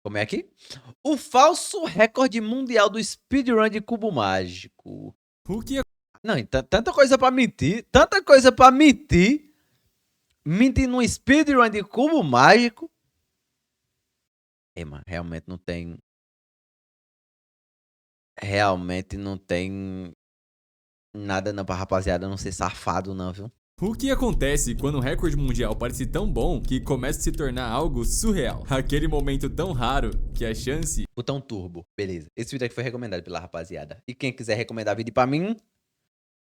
Como é aqui? O falso recorde mundial do speedrun de cubo mágico. O que Não, então, tanta coisa pra mentir. Tanta coisa pra mentir. Mentir num speedrun de cubo mágico. Mano, realmente não tem. Realmente não tem nada não pra rapaziada não ser safado, não, viu? O que acontece quando um recorde mundial parece tão bom que começa a se tornar algo surreal? Aquele momento tão raro que a chance Botão turbo, beleza. Esse vídeo aqui foi recomendado pela rapaziada. E quem quiser recomendar vídeo pra mim,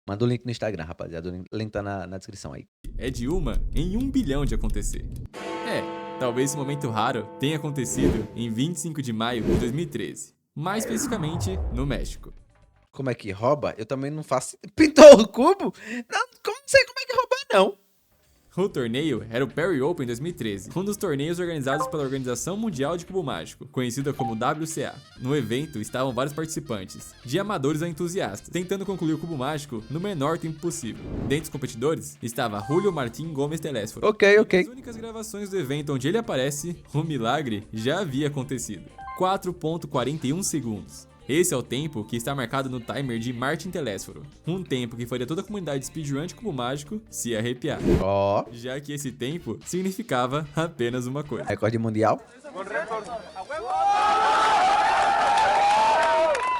manda o link no Instagram, rapaziada. O link tá na descrição aí. é de 1 em 1 bilhão de acontecer. Talvez esse momento raro tenha acontecido em 25 de maio de 2013, mais especificamente no México. Como é que rouba? Eu também não faço. Pintou o cubo? Não, não sei como é que rouba, não. O torneio era o Perry Open 2013, um dos torneios organizados pela Organização Mundial de Cubo Mágico, conhecida como WCA. No evento estavam vários participantes, de amadores a entusiastas, tentando concluir o cubo mágico no menor tempo possível. Dentre os competidores estava Julio Martín Gómez Telésforo. Ok. Nas únicas gravações do evento onde ele aparece, o milagre já havia acontecido. 4.41 segundos. Esse é o tempo que está marcado no timer de Martin Telésforo, um tempo que faria toda a comunidade speedrun de cubo mágico se arrepiar, Ó, já que esse tempo significava apenas uma coisa. recorde mundial.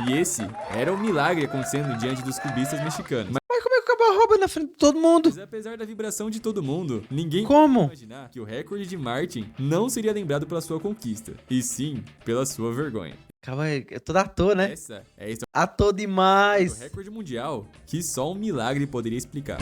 E esse era um milagre acontecendo diante dos cubistas mexicanos. Mas como é que o cabo rouba na frente de todo mundo? Mas apesar da vibração de todo mundo, ninguém Como? podia imaginar que o recorde de Martin não seria lembrado pela sua conquista, e sim pela sua vergonha. Calma aí, é todo ator, né? Essa é a história Ator do demais. recorde mundial que só um milagre poderia explicar.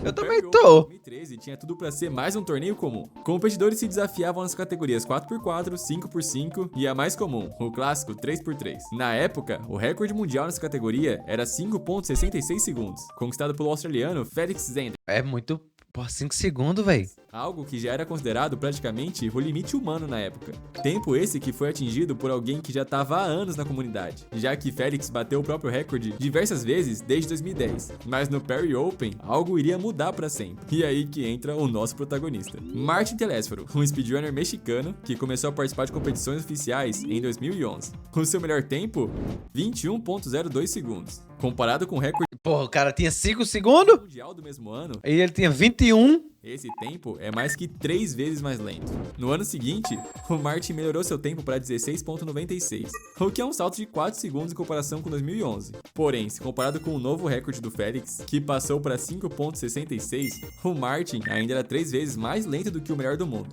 Eu O também Perry Open tô. 2013 tinha tudo pra ser mais um torneio comum. Competidores se desafiavam nas categorias 4x4, 5x5 e a mais comum, o clássico 3x3. Na época, o recorde mundial nessa categoria era 5.66 segundos, conquistado pelo australiano Felix Zander. É muito. Pô, 5 segundos, velho. Algo que já era considerado praticamente o limite humano na época. Tempo esse que foi atingido por alguém que já estava há anos na comunidade, já que Félix bateu o próprio recorde diversas vezes desde 2010. Mas no Perry Open, algo iria mudar para sempre. E aí que entra o nosso protagonista. Martin Telésforo, um speedrunner mexicano que começou a participar de competições oficiais em 2011. O seu melhor tempo? 21.02 segundos. Comparado com o recorde Porra, o cara tinha 5 segundos mundial do mesmo ano, e ele tinha 21. esse tempo é mais que 3 vezes mais lento. No ano seguinte, o Martin melhorou seu tempo para 16.96, o que é um salto de 4 segundos em comparação com 2011. Porém, se comparado com o novo recorde do Félix, que passou para 5.66, o Martin ainda era 3 vezes mais lento do que o melhor do mundo.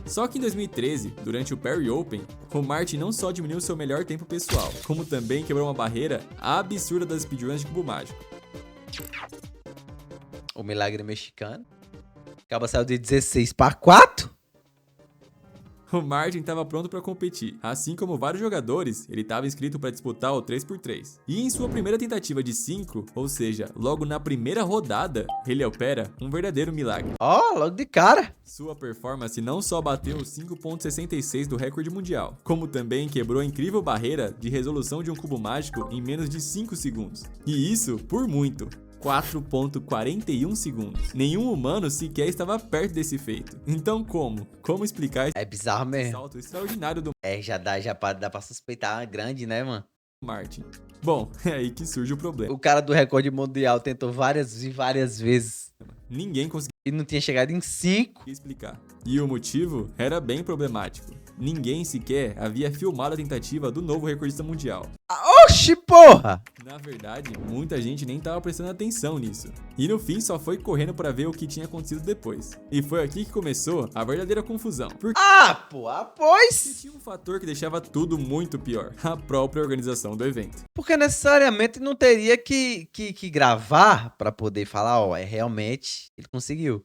Só que em 2013, durante o Perry Open, o Martin não só diminuiu seu melhor tempo pessoal, como também quebrou uma barreira absurda das speedruns de cubo mágico. O milagre mexicano. Acaba saiu de 16 para 4. O Martin estava pronto para competir, assim como vários jogadores, ele estava inscrito para disputar o 3x3. E em sua primeira tentativa de 5, ou seja, logo na primeira rodada, ele opera um verdadeiro milagre. Ó, logo de cara. Sua performance não só bateu os 5.66 do recorde mundial, como também quebrou a incrível barreira de resolução de um cubo mágico em menos de 5 segundos. E isso por muito. 4.41 segundos. Nenhum humano sequer estava perto desse feito. Então como? Como explicar É bizarro esse mesmo. salto extraordinário do É, dá pra suspeitar grande, né, mano? Martin? Bom, é aí que surge o problema. O cara do recorde mundial tentou várias e várias vezes Ninguém conseguia e não tinha chegado em 5. explicar. E o motivo era bem problemático. Ninguém sequer havia filmado a tentativa do novo recordista mundial. Oxi, porra! Na verdade, muita gente nem estava prestando atenção nisso. E no fim só foi correndo para ver o que tinha acontecido depois. E foi aqui que começou a verdadeira confusão. Porque Pois! tinha um fator que deixava tudo muito pior: a própria organização do evento. Porque necessariamente não teria que gravar pra poder falar, ó, é realmente ele conseguiu.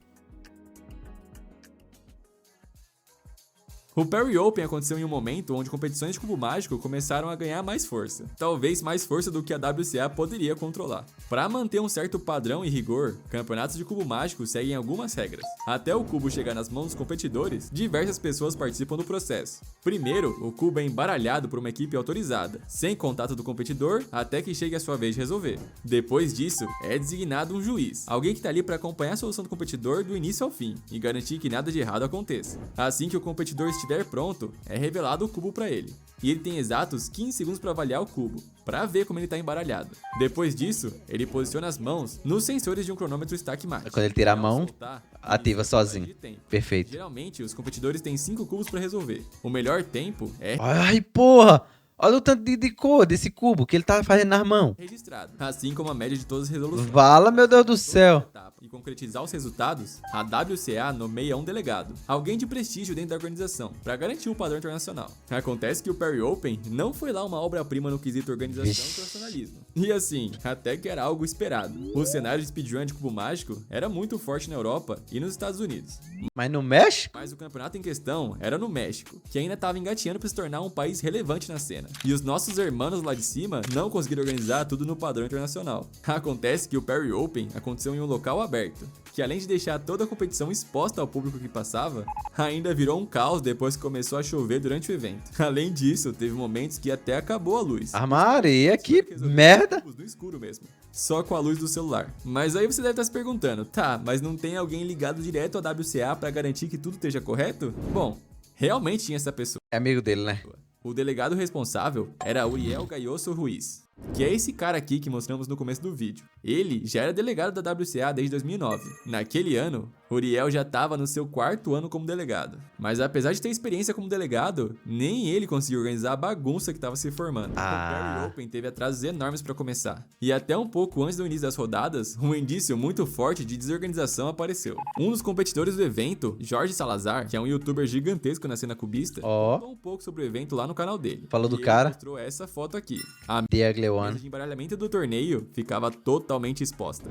O Perry Open aconteceu em um momento onde competições de cubo mágico começaram a ganhar mais força, talvez mais força do que a WCA poderia controlar. Para manter um certo padrão e rigor, campeonatos de cubo mágico seguem algumas regras. Até o cubo chegar nas mãos dos competidores, diversas pessoas participam do processo. Primeiro, o cubo é embaralhado por uma equipe autorizada, sem contato do competidor, até que chegue a sua vez de resolver. Depois disso, é designado um juiz, alguém que está ali para acompanhar a solução do competidor do início ao fim e garantir que nada de errado aconteça. Assim que o competidor estiver pronto, é revelado o cubo para ele. E ele tem exatos 15 segundos para avaliar o cubo, para ver como ele está embaralhado. Depois disso, ele posiciona as mãos nos sensores de um cronômetro Stack Mate. Quando ele tira a E ao mão, soltar, ativa isso sozinho. perde tempo. Perfeito. Geralmente, os competidores têm 5 cubos para resolver. O melhor tempo é Ai, porra! Olha o tanto de cor desse cubo que ele tá fazendo nas mãos. registrado, assim como a média de todas as resoluções. Vala, meu Deus do céu. E concretizar os resultados, a WCA nomeia um delegado, alguém de prestígio dentro da organização, para garantir o padrão internacional. Acontece que o Perry Open não foi lá uma obra-prima no quesito organização e profissionalismo. E assim, até que era algo esperado. O cenário de speedrun de cubo mágico era muito forte na Europa e nos Estados Unidos. Mas no México? Mas o campeonato em questão era no México, que ainda estava engateando para se tornar um país relevante na cena. E os nossos irmãos lá de cima não conseguiram organizar tudo no padrão internacional. Acontece que o Perry Open aconteceu em um local aberto, que além de deixar toda a competição exposta ao público que passava, ainda virou um caos depois que começou a chover durante o evento. Além disso, teve momentos que até acabou a luz. Maria, que merda. No escuro mesmo, só com a luz do celular. Mas aí você deve estar se perguntando, tá, mas não tem alguém ligado direto à WCA para garantir que tudo esteja correto? Bom, realmente tinha essa pessoa. É amigo dele, né? O delegado responsável era Uriel Gayoso Ruiz, que é esse cara aqui que mostramos no começo do vídeo. Ele já era delegado da WCA desde 2009. Naquele ano, Uriel já estava no seu 4º ano como delegado. Mas apesar de ter experiência como delegado, nem ele conseguiu organizar a bagunça que estava se formando. O Perry Open teve atrasos enormes para começar. E até um pouco antes do início das rodadas, um indício muito forte de desorganização apareceu. Um dos competidores do evento, Jorge Salazar, que é um youtuber gigantesco na cena cubista, contou um pouco sobre o evento lá no canal dele. Falou do ele cara. mostrou essa foto aqui. A The mesa de embaralhamento do torneio ficava totalmente exposta.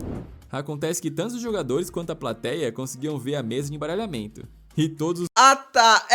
Acontece que tanto os jogadores quanto a plateia conseguiam ver a mesa de embaralhamento. E todos os Tá.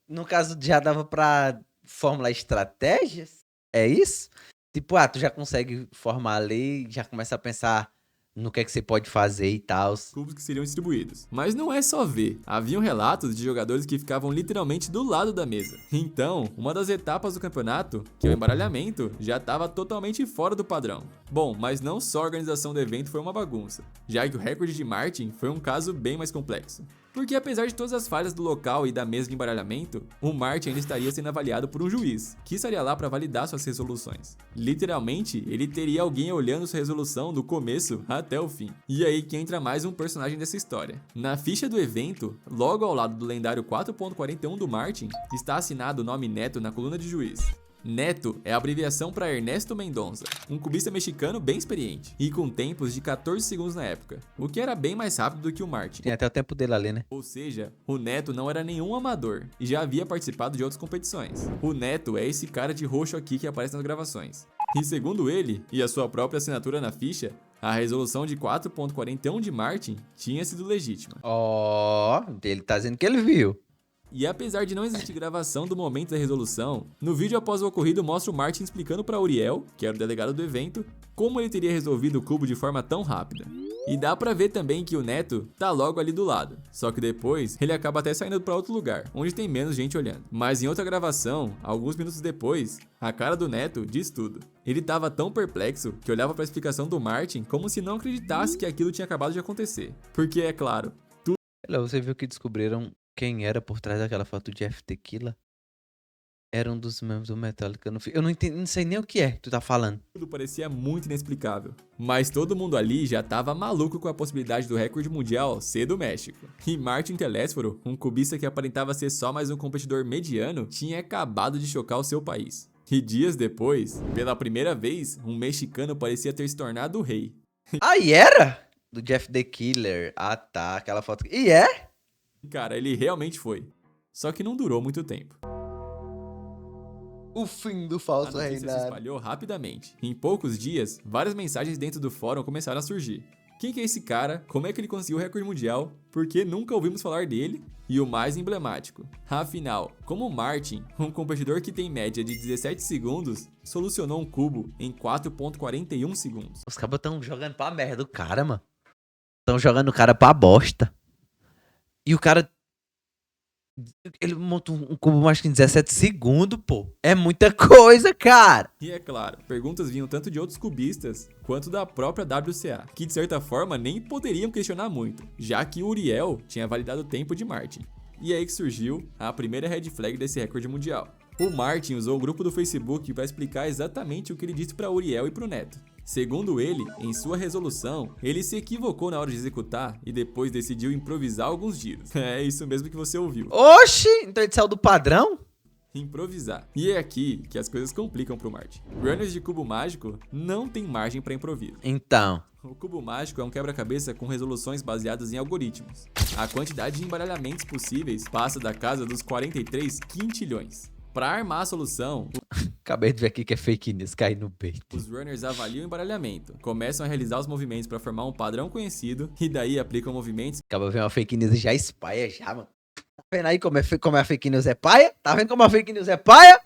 No caso, já dava pra formular estratégias? É isso? Tipo, tu já consegue formar ali, já começa a pensar no que é que você pode fazer e tal. cubos que seriam distribuídos. Mas não é só ver. Haviam relatos de jogadores que ficavam literalmente do lado da mesa. Então, uma das etapas do campeonato, que é o embaralhamento, já estava totalmente fora do padrão. Bom, mas não só a organização do evento foi uma bagunça, já que o recorde de Martin foi um caso bem mais complexo. Porque apesar de todas as falhas do local e da mesa de embaralhamento, o Martin ainda estaria sendo avaliado por um juiz, que estaria lá para validar suas resoluções. Literalmente, ele teria alguém olhando sua resolução do começo até o fim. E aí que entra mais um personagem dessa história. Na ficha do evento, logo ao lado do lendário 4.41 do Martin, está assinado o nome Neto na coluna de juiz. Neto é a abreviação para Ernesto Mendonça, um cubista mexicano bem experiente, e com tempos de 14 segundos na época, o que era bem mais rápido do que o Martin. Tem até o tempo dele ali, né? Ou seja, o Neto não era nenhum amador e já havia participado de outras competições. O Neto é esse cara de roxo aqui que aparece nas gravações. E segundo ele, e a sua própria assinatura na ficha, a resolução de 4.41 de Martin tinha sido legítima. Ele tá dizendo que ele viu. E apesar de não existir gravação do momento da resolução, no vídeo após o ocorrido mostra o Martin explicando para Uriel, que era o delegado do evento, como ele teria resolvido o cubo de forma tão rápida. E dá pra ver também que o Neto tá logo ali do lado, só que depois ele acaba até saindo para outro lugar, onde tem menos gente olhando. Mas em outra gravação, alguns minutos depois, a cara do Neto diz tudo. Ele tava tão perplexo que olhava para a explicação do Martin como se não acreditasse que aquilo tinha acabado de acontecer. Porque, é claro, Você viu que descobriram quem era por trás daquela foto de F Tequila? Era um dos membros do Metallica. Eu não entendi, não sei nem o que é que tu tá falando. tudo parecia muito inexplicável. Mas todo mundo ali já tava maluco com a possibilidade do recorde mundial ser do México. E Martin Telésforo, um cubista que aparentava ser só mais um competidor mediano, tinha acabado de chocar o seu país. E dias depois, pela primeira vez, um mexicano parecia ter se tornado o rei. E era? Do Jeff the Killer. Tá, aquela foto. E é? Cara, ele realmente foi. Só que não durou muito tempo. O fim do A falso notícia se reinado. espalhou rapidamente. Em poucos dias, várias mensagens dentro do fórum começaram a surgir. Quem que é esse cara? Como é que ele conseguiu o recorde mundial? Por que nunca ouvimos falar dele? E o mais emblemático, afinal, como Martin, um competidor que tem média de 17 segundos, solucionou um cubo em 4,41 segundos? Os cabos tão jogando pra merda o cara, mano. Tão jogando o cara pra bosta. E o cara... Ele monta um cubo mais que em 17 segundos, pô. É muita coisa, cara. E é claro, perguntas vinham tanto de outros cubistas, quanto da própria WCA, que de certa forma nem poderiam questionar muito, já que o Uriel tinha validado o tempo de Martin. E é aí que surgiu a primeira red flag desse recorde mundial. O Martin usou o grupo do Facebook para explicar exatamente o que ele disse para Uriel e para o Neto. Segundo ele, em sua resolução, ele se equivocou na hora de executar e depois decidiu improvisar alguns giros. É isso mesmo que você ouviu. Oxi, então ele saiu do padrão? Improvisar. E é aqui que as coisas complicam pro Martin. Runners de cubo mágico não tem margem para improviso. Então, O cubo mágico é um quebra-cabeça com resoluções baseadas em algoritmos. A quantidade de embaralhamentos possíveis passa da casa dos 43 quintilhões. Para armar a solução, acabei de ver aqui que é fake news, caí no peito. os runners avaliam o embaralhamento, começam a realizar os movimentos para formar um padrão conhecido e daí aplicam movimentos Acaba vendo uma fake news e já espalha já, mano. Tá vendo aí como a fake news é paia? Tá vendo como a fake news é paia?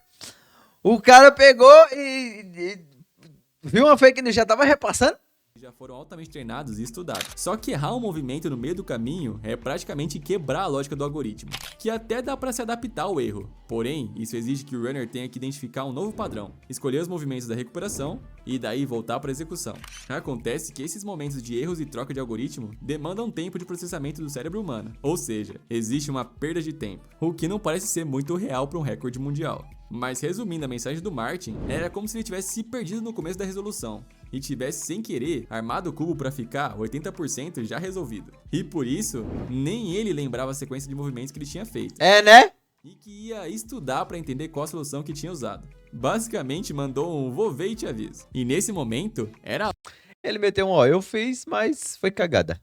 O cara pegou e viu uma fake news, já tava repassando? que já foram altamente treinados e estudados. Só que errar um movimento no meio do caminho é praticamente quebrar a lógica do algoritmo, que até dá para se adaptar ao erro. Porém, isso exige que o runner tenha que identificar um novo padrão, escolher os movimentos da recuperação e daí voltar para a execução. Acontece que esses momentos de erros e troca de algoritmo demandam tempo de processamento do cérebro humano, ou seja, existe uma perda de tempo, o que não parece ser muito real para um recorde mundial. Mas resumindo a mensagem do Martin, era como se ele tivesse se perdido no começo da resolução e tivesse sem querer armado o cubo para ficar 80% já resolvido. E por isso, nem ele lembrava a sequência de movimentos que ele tinha feito. É, né? E que ia estudar para entender qual a solução que tinha usado. Basicamente mandou um vou ver e te aviso. E nesse momento, era... Ele meteu um ó, eu fiz, mas foi cagada.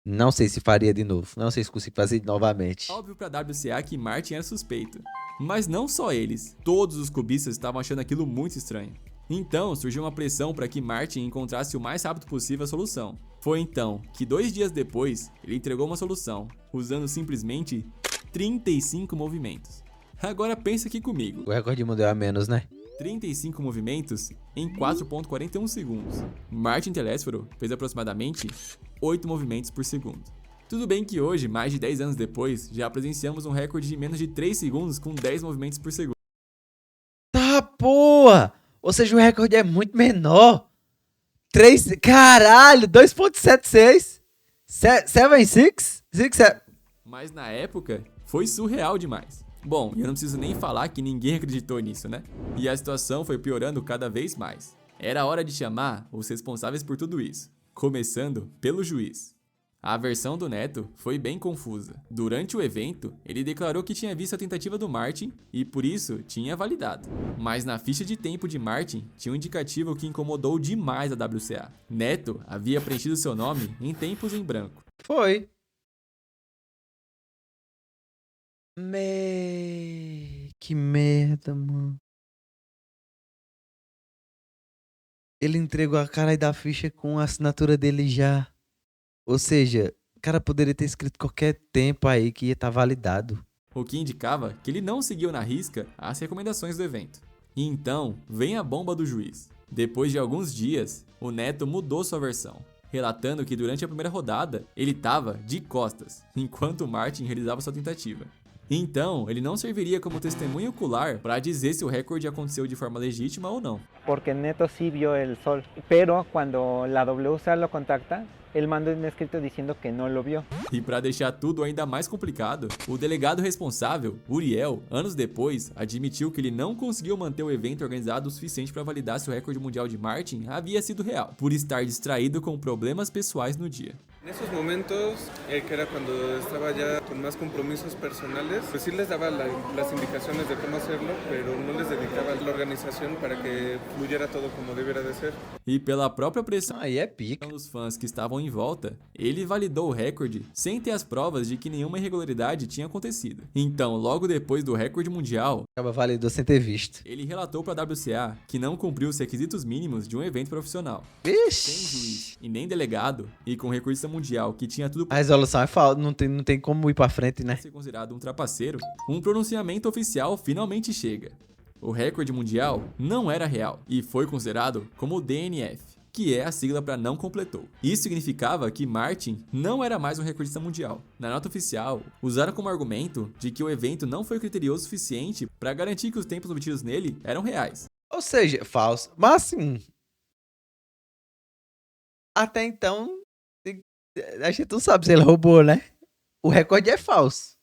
Não sei se faria de novo. Não sei se consigo fazer novamente. óbvio pra WCA que Martin era suspeito. Mas não só eles, todos os cubistas estavam achando aquilo muito estranho. Então surgiu uma pressão para que Martin encontrasse o mais rápido possível a solução. Foi então que 2 dias depois ele entregou uma solução, usando simplesmente 35 movimentos. Agora pensa aqui comigo. O recorde mundial é menos, né? 35 movimentos em 4.41 segundos. Martin Telesforo fez aproximadamente 8 movimentos por segundo. Tudo bem que hoje, mais de 10 anos depois, já presenciamos um recorde de menos de 3 segundos com 10 movimentos por segundo. Tá, porra! Ou seja, o recorde é muito menor. 3... Caralho, 2.76. 7.6? 6.7. Mas na época, foi surreal demais. Bom, eu não preciso nem falar que ninguém acreditou nisso, né? E a situação foi piorando cada vez mais. Era hora de chamar os responsáveis por tudo isso, começando pelo juiz. A versão do Neto foi bem confusa. Durante o evento, ele declarou que tinha visto a tentativa do Martin e por isso tinha validado. Mas na ficha de tempo de Martin tinha um indicativo que incomodou demais a WCA. Neto havia preenchido seu nome em tempos em branco. Foi. Que merda, mano. Ele entregou a cara da ficha com a assinatura dele já. Ou seja, o cara poderia ter escrito qualquer tempo aí que ia estar validado. O que indicava que ele não seguiu na risca as recomendações do evento. E então, vem a bomba do juiz. Depois de alguns dias, o Neto mudou sua versão, relatando que durante a primeira rodada, ele estava de costas, enquanto o Martin realizava sua tentativa. Então, ele não serviria como testemunha ocular para dizer se o recorde aconteceu de forma legítima ou não. Porque Neto sí vio el sol, pero cuando la WCA lo contacta, él manda un escrito diciendo que no lo vio. E para deixar tudo ainda mais complicado, o delegado responsável, Uriel, anos depois, admitiu que ele não conseguiu manter o evento organizado o suficiente para validar se o recorde mundial de Martin havia sido real, por estar distraído com problemas pessoais no dia. En esos momentos, que era cuando estaba ya con más compromisos personales, pues sí les daba las indicaciones de cómo hacerlo, pero no les dedicaba la organización para que fluyera todo como debiera de ser. E pela própria pressão Aí é pica. dos fãs que estavam em volta, ele validou o recorde sem ter as provas de que nenhuma irregularidade tinha acontecido. Então, logo depois do recorde mundial, Acaba validou sem ter visto. Ele relatou para a WCA que não cumpriu os requisitos mínimos de um evento profissional. Sem Vixe. juiz e nem delegado, e com recordista mundial que tinha tudo A para resolução é falta, não tem como ir pra frente, né? ser considerado um trapaceiro, um pronunciamento oficial finalmente chega. O recorde mundial não era real e foi considerado como DNF, que é a sigla para não completou. Isso significava que Martin não era mais um recordista mundial. Na nota oficial, usaram como argumento de que o evento não foi criterioso o suficiente para garantir que os tempos obtidos nele eram reais. Ou seja, falso. Mas assim. Até então. A gente não sabe se ele roubou, né? O recorde é falso.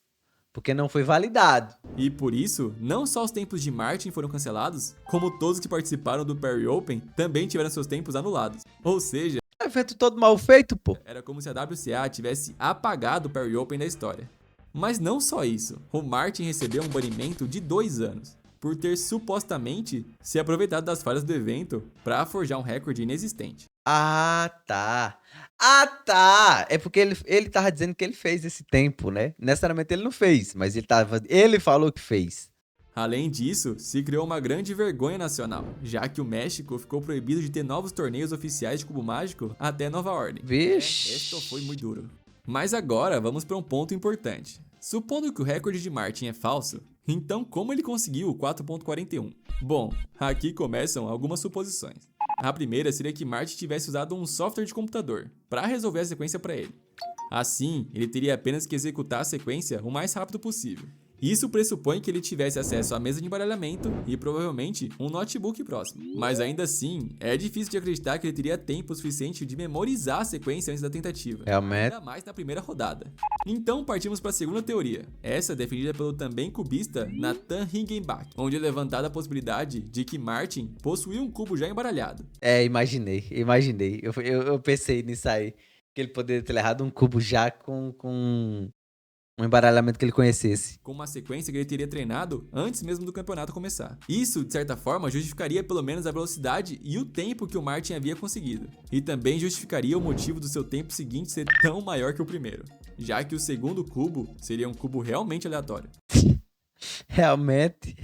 Porque não foi validado. E por isso, não só os tempos de Martin foram cancelados, como todos que participaram do Perry Open também tiveram seus tempos anulados. Ou seja, Evento todo mal feito, pô. era como se a WCA tivesse apagado o Perry Open da história. Mas não só isso, o Martin recebeu um banimento de 2 anos, por ter supostamente se aproveitado das falhas do evento para forjar um recorde inexistente. Ah, tá. Ah, tá. É porque ele tava dizendo que ele fez esse tempo, né? Necessariamente ele não fez, mas ele falou que fez. Além disso, se criou uma grande vergonha nacional, já que o México ficou proibido de ter novos torneios oficiais de cubo mágico até nova ordem. Vixe. Esto foi muito duro. Mas agora vamos para um ponto importante. Supondo que o recorde de Martin é falso, então como ele conseguiu o 4.41? Bom, aqui começam algumas suposições. A primeira seria que Martin tivesse usado um software de computador para resolver a sequência para ele. Assim, ele teria apenas que executar a sequência o mais rápido possível. Isso pressupõe que ele tivesse acesso à mesa de embaralhamento e provavelmente um notebook próximo. Mas ainda assim, é difícil de acreditar que ele teria tempo suficiente de memorizar a sequência antes da tentativa. Realmente. Ainda mais na primeira rodada. Então partimos para a segunda teoria, essa defendida pelo também cubista Nathan Higgenbach, onde é levantada a possibilidade de que Martin possuía um cubo já embaralhado. Imaginei. Eu pensei nisso aí. Que ele poderia ter errado um cubo já com um embaralhamento que ele conhecesse. Com uma sequência que ele teria treinado antes mesmo do campeonato começar. Isso, de certa forma, justificaria pelo menos a velocidade e o tempo que o Martin havia conseguido. E também justificaria o motivo do seu tempo seguinte ser tão maior que o primeiro, já que o segundo cubo seria um cubo realmente aleatório. Realmente.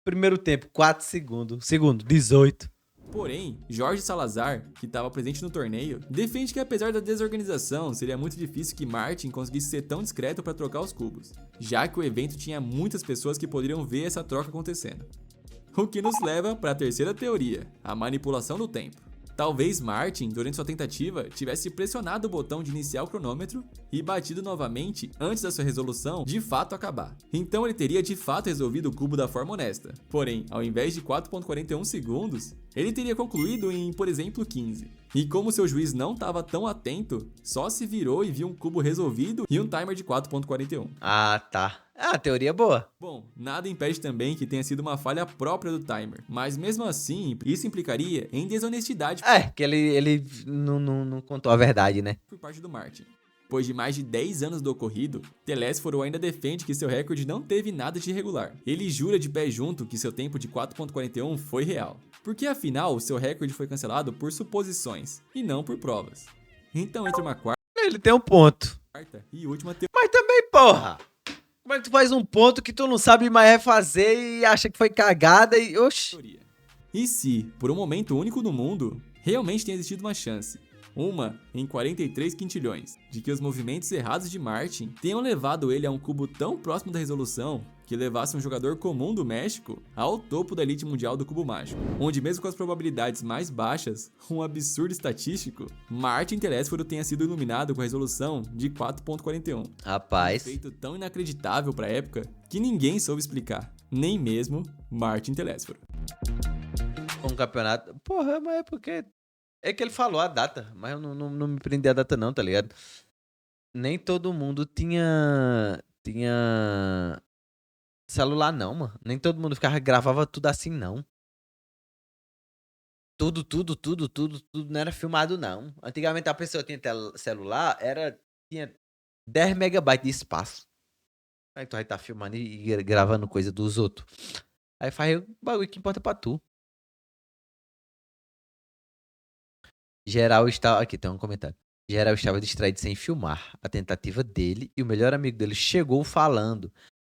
Primeiro tempo, 4 segundos. Segundo, 18. Porém, Jorge Salazar, que estava presente no torneio, defende que apesar da desorganização, seria muito difícil que Martin conseguisse ser tão discreto para trocar os cubos, já que o evento tinha muitas pessoas que poderiam ver essa troca acontecendo. O que nos leva para a terceira teoria, a manipulação do tempo. Talvez Martin, durante sua tentativa, tivesse pressionado o botão de iniciar o cronômetro e batido novamente antes da sua resolução de fato acabar. Então ele teria de fato resolvido o cubo da forma honesta. Porém, ao invés de 4.41 segundos, ele teria concluído em, por exemplo, 15. E como seu juiz não estava tão atento, só se virou e viu um cubo resolvido e um timer de 4.41. Ah, tá. Ah, teoria boa. Bom, nada impede também que tenha sido uma falha própria do timer, mas mesmo assim, isso implicaria em desonestidade Que ele não contou a verdade, né? por parte do Martin. Depois de mais de 10 anos do ocorrido, Telésforo ainda defende que seu recorde não teve nada de irregular. Ele jura de pé junto que seu tempo de 4.41 foi real, porque afinal seu recorde foi cancelado por suposições e não por provas. Então entre uma Ele tem um ponto. quarta e última Mas também, porra. Como é que tu faz um ponto que tu não sabe mais refazer e acha que foi cagada e... Oxi. teoria. E se, por um momento único no mundo, realmente tenha existido uma chance, uma em 43 quintilhões, de que os movimentos errados de Martin tenham levado ele a um cubo tão próximo da resolução que levasse um jogador comum do México ao topo da elite mundial do cubo mágico, onde mesmo com as probabilidades mais baixas, um absurdo estatístico, Martin Telésforo tenha sido iluminado com a resolução de 4.41. Rapaz. Feito tão inacreditável pra época que ninguém soube explicar, nem mesmo Martin Telésforo. Um campeonato... Porra, mas é porque... É que ele falou a data, mas eu não me prendi a data não, tá ligado? Nem todo mundo tinha celular não, mano. Nem todo mundo gravava tudo assim, não. Tudo não era filmado, não. Antigamente a pessoa tinha celular, tinha 10 megabytes de espaço. Aí tu vai estar filmando e gravando coisa dos outros. Aí faz o bagulho que importa pra tu. Geral estava... Aqui tem um comentário. Geral estava distraído sem filmar a tentativa dele e o melhor amigo dele chegou falando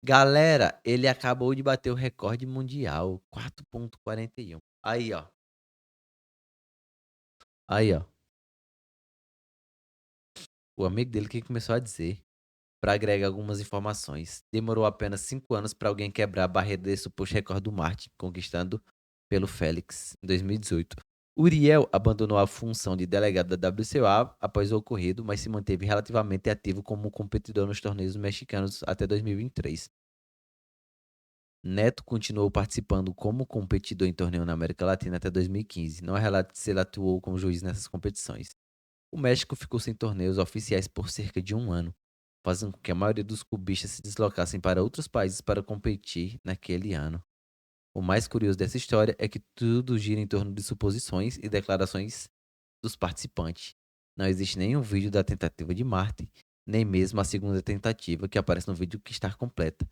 Galera, ele acabou de bater o recorde mundial. 4,41. Aí, ó. Aí, ó. O amigo dele que começou a dizer. Para agregar algumas informações. Demorou apenas 5 anos para alguém quebrar a barreira desse suposto recorde do Martin, conquistando pelo Félix em 2018. Uriel abandonou a função de delegado da WCA após o ocorrido, mas se manteve relativamente ativo como competidor nos torneios mexicanos até 2023. Neto continuou participando como competidor em torneio na América Latina até 2015. Não é relato se ele atuou como juiz nessas competições. O México ficou sem torneios oficiais por cerca de 1 ano, fazendo com que a maioria dos cubistas se deslocassem para outros países para competir naquele ano. O mais curioso dessa história é que tudo gira em torno de suposições e declarações dos participantes. Não existe nenhum vídeo da tentativa de Martin, nem mesmo a segunda tentativa que aparece no vídeo que está completa.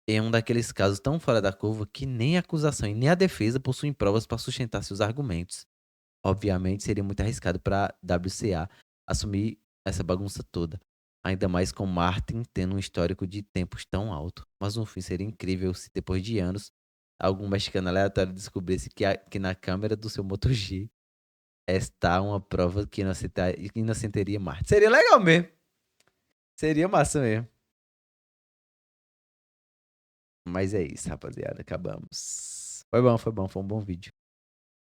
É um daqueles casos tão fora da curva que nem a acusação e nem a defesa possuem provas para sustentar seus argumentos. Obviamente seria muito arriscado para WCA assumir essa bagunça toda, ainda mais com Martin tendo um histórico de tempos tão alto. Mas no fim seria incrível se depois de anos algum mexicano aleatório descobrisse que na câmera do seu Moto G está uma prova que inocenteria Martin. Seria legal mesmo. Seria massa mesmo. Mas é isso, rapaziada. Acabamos. Foi bom, foi um bom vídeo.